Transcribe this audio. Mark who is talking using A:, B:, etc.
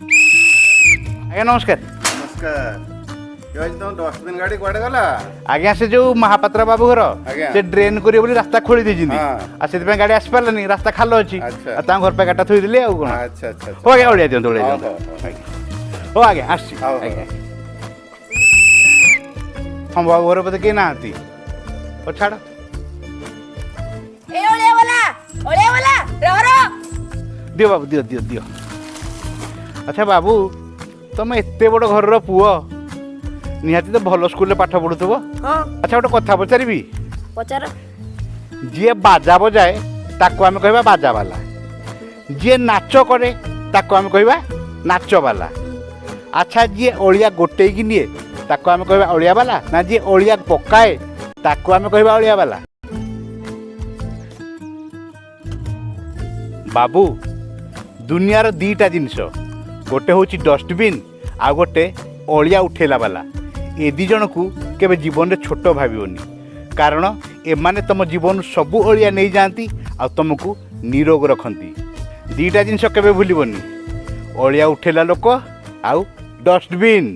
A: ଆଜ୍ଞା ନମସ୍କାର।
B: ନମସ୍କାର। ତମ ଡଷ୍ଟବିନ୍ ଗାଡ଼ି କୁଆଡ଼େ ଗଲା?
A: ଆଜ୍ଞା ସେ ଯୋଉ ମହାପାତ୍ର ବାବୁ ଘର
B: ଆଜ୍ଞା।
A: ସେ ଡ୍ରେନ୍ କରିବେ ବୋଲି ରାସ୍ତା ଖୋଳି ଦେଇଛନ୍ତି
B: ହଁ।
A: ଆଉ ସେଥିପାଇଁ ଗାଡ଼ି ଆସିପାରିଲାନି, ରାସ୍ତା ଖାଲ ଅଛି
B: ଆଚ୍ଛା।
A: ଆଉ ତାଙ୍କ ଘର ପାଇଁ ଗାଡ଼ିଟା ଥୋଇଦେଲି ଆଉ କଣ।
B: ଆଚ୍ଛା ଆଚ୍ଛା
A: ହଉ ଆଜ୍ଞା ଓଳିଆ ଦିଅନ୍ତୁ ଓଳିଆ
B: ହଉ,
A: ଦିଅନ୍ତୁ।
B: ହଉ, ହଉ।
A: ଆଜ୍ଞା ହଉ ଆଜ୍ଞା ଆସିଛି
B: ହଉ, ହଉ।
A: ଆଜ୍ଞା। ହଁ ବାବୁ ଘର ବୋଧେ କେହି ନାହାନ୍ତି, ହଉ ଛାଡ଼।
C: ଏ ଓଳିଆ ବାଲା ରହ।
A: ଦିଅ ବାବୁ ଦିଅ ଦିଅ ଦିଅ। ଆଚ୍ଛା ବାବୁ ତମେ ଏତେ ବଡ଼ ଘରର ପୁଅ, ନିହାତି ତ ଭଲ ସ୍କୁଲରେ ପାଠ ପଢ଼ୁଥିବ।
C: ହଁ
A: ଆଚ୍ଛା ଗୋଟେ କଥା ପଚାରିବି?
C: ପଚାର।
A: ଯିଏ ବାଜା ବଜାଏ ତାକୁ ଆମେ କହିବା ବାଜାବାଲା, ଯିଏ ନାଚ କରେ ତାକୁ ଆମେ କହିବା ନାଚବାଲା। ଆଚ୍ଛା ଯିଏ ଅଳିଆ ଗୋଟେଇକି ନିଏ ତାକୁ ଆମେ କହିବା ଅଳିଆବାଲା, ନା ଯିଏ ଅଳିଆ ପକାଏ ତାକୁ ଆମେ କହିବା ଅଳିଆବାଲା? ବାବୁ ଦୁନିଆର ଦିଟା ଜିନିଷ, ଗୋଟେ ହେଉଛି ଡଷ୍ଟବିନ୍ ଆଉ ଗୋଟେ ଅଳିଆ ଉଠେଇଲା ବାଲା। ଏ ଦୁଇ ଜଣକୁ କେବେ ଜୀବନରେ ଛୋଟ ଭାବିବନି, କାରଣ ଏମାନେ ତମ ଜୀବନରୁ ସବୁ ଅଳିଆ ନେଇଯାଆନ୍ତି ଆଉ ତମକୁ ନିରୋଗ ରଖନ୍ତି। ଦିଟା ଜିନିଷ କେବେ ଭୁଲିବନି, ଅଳିଆ ଉଠେଇଲା ଲୋକ ଆଉ ଡଷ୍ଟବିନ୍।